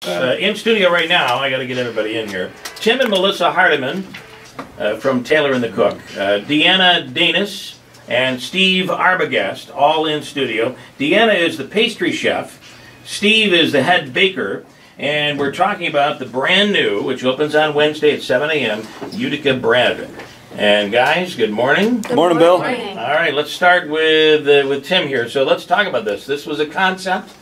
In studio right now, I got to get everybody in here. Tim and Melissa Hardiman from Taylor and the Cook, Deanna Danis and Steve Arbogast, all in studio. Deanna is the pastry chef. Steve is the head baker. And we're talking about the brand new, which opens on Wednesday at 7 a.m., Utica bread. And guys, good morning. Good morning, Bill. All right, let's start with Tim here. So let's talk about this. This was a concept.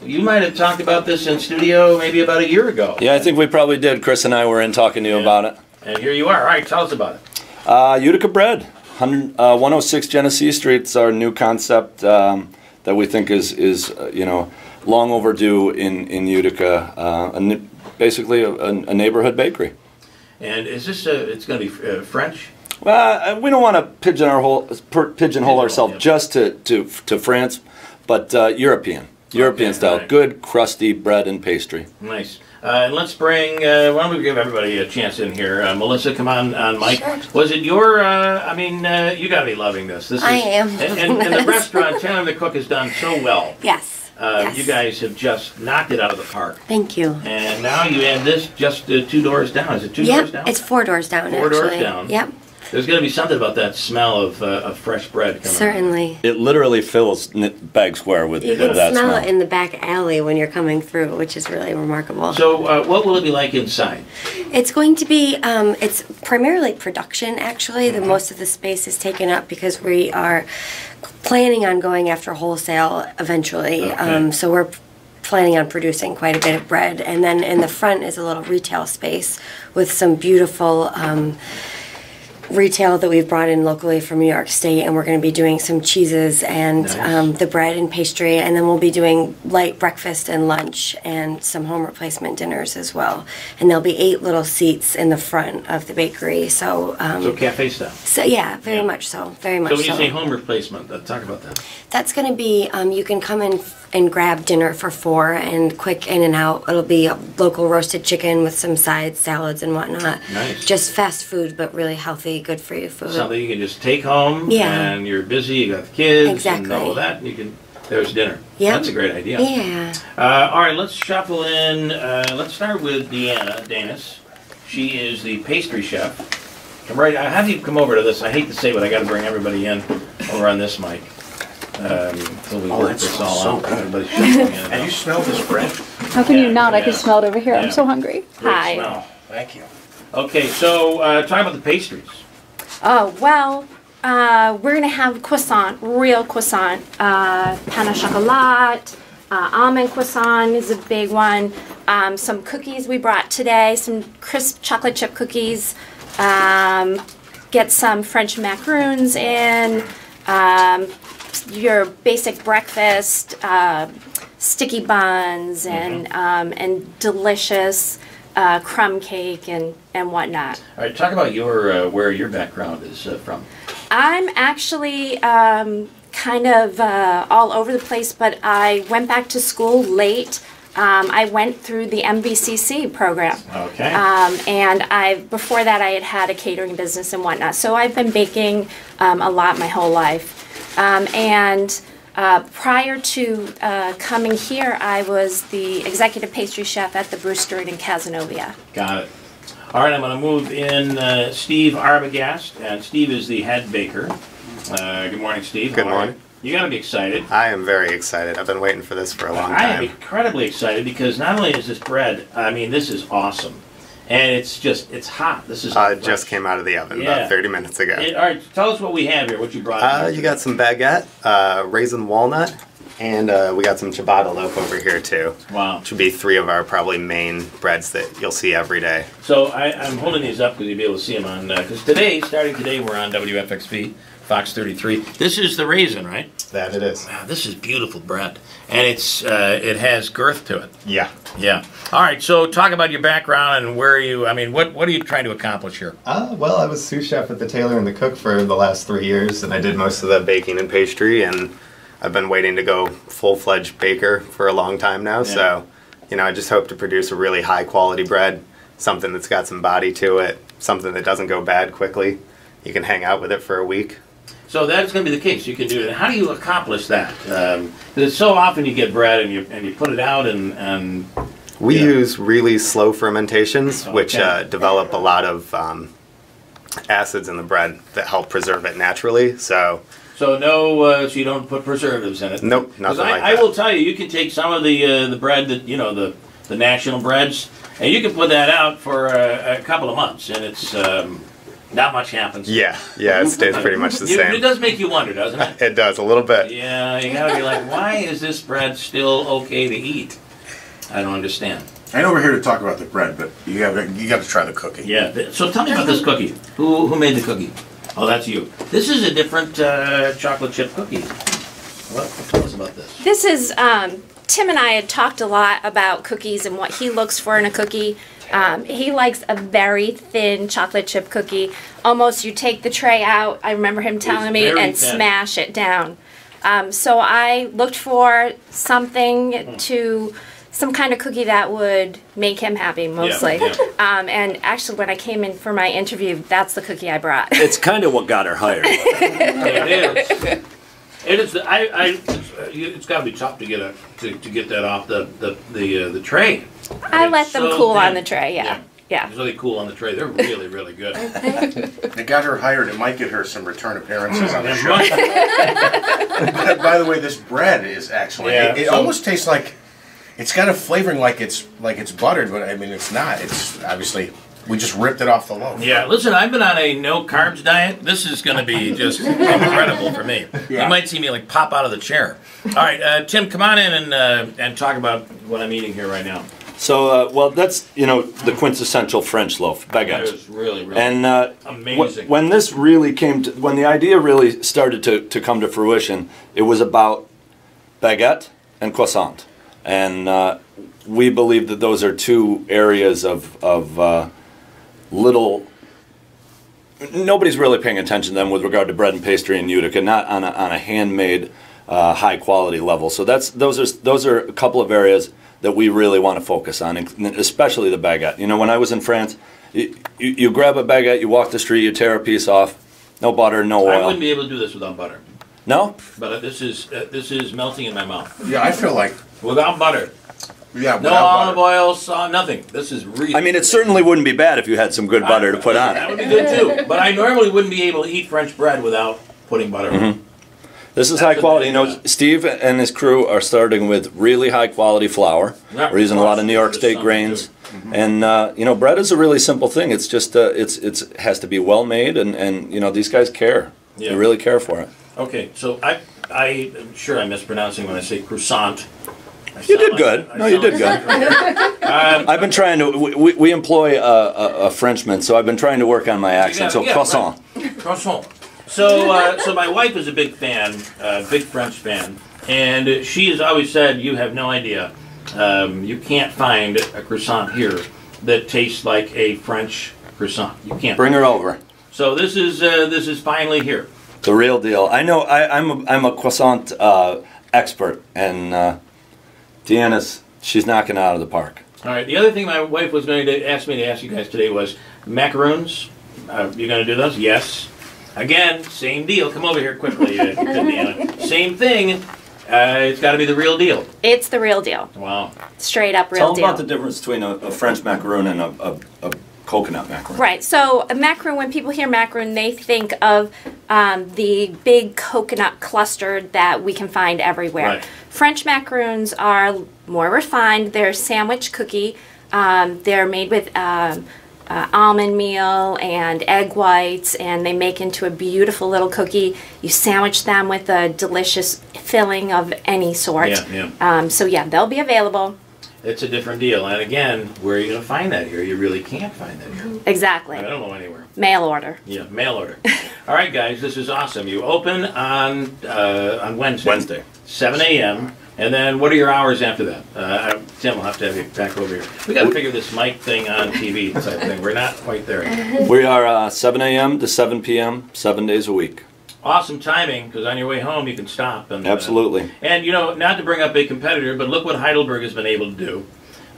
You might have talked about this in studio maybe about a year ago. Yeah, I think we probably did. Chris and I were in talking to you about it. And here you are. All right, tell us about it. Utica bread, 106 Genesee Street. It's our new concept that we think is long overdue in Utica. Basically a neighborhood bakery. And is this it's going to be French? Well, we don't want to pigeonhole ourselves just to France, but European style. Right. Good, crusty bread and pastry. Nice. And let's bring, why don't we give everybody a chance in here. Melissa, come on mic. Sure. Was it your, you got to be loving this. I am. And the restaurant, Taylor and the Cook, has done so well. Yes. Yes. You guys have just knocked it out of the park. Thank you. And now you add this just 2 doors down. Is it 2 doors down? It's 4 doors down, Four actually. doors down. Yep. There's going to be something about that smell of fresh bread coming Certainly. It literally fills Bag Square with You can that smell smell. it in the back alley when you're coming through, which is really remarkable. So what will it be like inside? It's going to be, it's primarily production, actually. Most of the space is taken up because we are planning on going after wholesale eventually. Okay. So we're planning on producing quite a bit of bread. And then in the front is a little retail space with some beautiful retail that we've brought in locally from New York State, and we're going to be doing some cheeses and Nice. the bread and pastry, and then we'll be doing light breakfast and lunch and some home replacement dinners as well. And there'll be 8 little seats in the front of the bakery. So Cafe style. So yeah, very much so, very much So so. when you say home replacement, talk about that. That's going to be, you can come in and grab dinner for 4 and quick in and out. It'll be a local roasted chicken with some sides, salads and whatnot. Nice. Just fast food, but really healthy, good for you food. Something you can just take home, and you're busy, you got the kids, and all of that, and you can, there's dinner. Yep. That's a great idea. Yeah. All right, let's shuffle in. Let's start with Deanna Danis. She is the pastry chef. Come right, I have you come over to this. I hate to say, but I got to bring everybody in over on this mic. So we work this all out. Everybody's shuffling in. Have you smelled this bread? How can you not? I can smell it over here. I'm so hungry. Great Hi. smell. Thank you. Okay, so talk about the pastries. Oh, well, we're going to have croissant, real croissant, pain au chocolat, almond croissant is a big one, some cookies we brought today, some crisp chocolate chip cookies, get some French macaroons in, your basic breakfast, sticky buns, and delicious crumb cake and whatnot. All right, talk about your where your background is from. I'm actually kind of all over the place, but I went back to school late. I went through the MVCC program. Okay. And before that I had a catering business and whatnot. So I've been baking a lot my whole life. Prior to coming here, I was the executive pastry chef at the Brewster in Cazenovia. Got it. All right, I'm going to move in Steve Arbogast, and Steve is the head baker. Good morning, Steve. Good morning. You got to be excited. I am very excited. I've been waiting for this for a long time. I am incredibly excited because not only is this bread, I mean, this is awesome. And it's hot. This is it just came out of the oven about 30 minutes ago. All right, tell us what we have here, what you brought. You got some baguette, raisin walnut, and we got some ciabatta loaf over here too. Wow. Which would be 3 of our probably main breads that you'll see every day. So I'm holding these up because you'll be able to see them on, because starting today, we're on WFXV, Fox 33. This is the raisin, right? That it is. Wow, this is beautiful bread. And it has girth to it. Yeah. Yeah. All right, so talk about your background and where you, what are you trying to accomplish here? Well, I was sous chef at the Taylor and the Cook for the last 3 years, and I did most of the baking and pastry, and I've been waiting to go full-fledged baker for a long time now, so, I just hope to produce a really high-quality bread, something that's got some body to it, something that doesn't go bad quickly. You can hang out with it for a week. So that's going to be the case. You can do it. How do you accomplish that? Because so often you get bread and you put it out and We use really slow fermentations, which develop a lot of acids in the bread that help preserve it naturally. So no, so you don't put preservatives in it. Nope, nothing like that. I will tell you, you can take some of the bread that the national breads, and you can put that out for a couple of months, and it's not much happens. Yeah, it stays pretty much the same. It does make you wonder, doesn't it? It does a little bit. Yeah, you gotta be like, why is this bread still okay to eat? I don't understand. I know we're here to talk about the bread, but you got to try the cookie. Yeah. So tell me about this cookie. Who made the cookie? Oh, that's you. This is a different chocolate chip cookie. Tell us about this. This is Tim and I had talked a lot about cookies and what he looks for in a cookie. He likes a very thin chocolate chip cookie. Almost you take the tray out, I remember him telling me, and smash it down. So I looked for some kind of cookie that would make him happy, mostly. Yeah. And actually, when I came in for my interview, that's the cookie I brought. It's kind of what got her hired. It is. It is. It's got to be tough to get that off the tray. I let them cool on the tray. Yeah. It's really cool on the tray. They're really, really good. It got her hired. It might get her some return appearances on the show. By the way, this bread is excellent. It almost tastes like it's got a flavoring like it's buttered, but I mean it's not. It's obviously we just ripped it off the loaf. Yeah, listen, I've been on a no carbs diet. This is going to be just incredible for me. Yeah. You might see me like pop out of the chair. All right, Tim, come on in and talk about what I'm eating here right now. So, well, that's, the quintessential French loaf, baguette. That is really, really and, amazing. When this really when the idea really started to come to fruition, it was about baguette and croissant. And we believe that those are two areas of little... Nobody's really paying attention to them with regard to bread and pastry in Utica, not on a handmade, high-quality level. So those are a couple of areas that we really want to focus on, especially the baguette. When I was in France, you grab a baguette, you walk the street, you tear a piece off, no butter, no oil. I wouldn't be able to do this without butter. No? But this is melting in my mouth. Yeah, I feel like... Without butter. Yeah, no olive oil, nothing. This is really... I mean, it certainly wouldn't be bad if you had some good butter to put on it. That would be good too. But I normally wouldn't be able to eat French bread without putting butter on it. This is high quality. Steve and his crew are starting with really high quality flour. We're using a lot of New York State grains. And, bread is a really simple thing. It's just, it has to be well made, and these guys care. They really care for it. Okay, so I'm sure I'm mispronouncing when I say croissant. You did good. No, you did good. I've been trying to, we employ a Frenchman, so I've been trying to work on my accent. So croissant. Right. Croissant. So my wife is a big fan, big French fan, and she has always said, you have no idea, you can't find a croissant here that tastes like a French croissant. You can't. Bring her over. So this is finally here. The real deal. I know. I'm a croissant expert, and Deanna's, she's knocking it out of the park. All right. The other thing my wife was going to ask me to ask you guys today was macaroons. You're going to do those? Yes. Again, same deal. Come over here quickly, Deanna. Same thing. It's got to be the real deal. It's the real deal. Wow. Straight up real deal. Tell about the difference between a French macaroon and a coconut macaroon. Right. So a macaroon, when people hear macaroon, they think of the big coconut cluster that we can find everywhere. Right. French macaroons are more refined. They're sandwich cookie. They're made with almond meal and egg whites, and they make into a beautiful little cookie. You sandwich them with a delicious filling of any sort. So yeah, they'll be available. It's a different deal. And again, where are you going to find that here? You really can't find that here. Exactly. I don't know anywhere. Mail order. Yeah, mail order. All right, guys, this is awesome. You open on Wednesday. Wednesday. 7 a.m. And then what are your hours after that? Tim, we'll have to have you back over here. We got to figure this mic thing on TV type thing. We're not quite there yet. We are 7 a.m. to 7 p.m., 7 days a week. Awesome timing, because on your way home you can stop. And, absolutely. And, not to bring up a competitor, but look what Heidelberg has been able to do.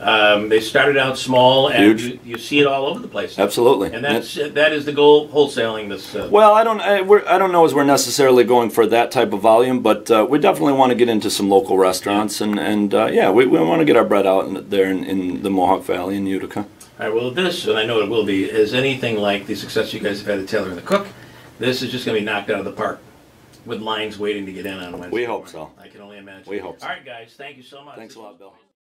They started out small, and Huge. you see it all over the place. Absolutely. And that is the goal, wholesaling this. Well, I don't know as we're necessarily going for that type of volume, but we definitely want to get into some local restaurants, and yeah, we want to get our bread out there in the Mohawk Valley in Utica. All right, well, this, and I know it will be, is anything like the success you guys have had at Taylor and the Cook. This is just going to be knocked out of the park with lines waiting to get in on Wednesday. We hope so. I can only imagine. We hope so. All right, guys, thank you so much. Thanks a lot, Bill.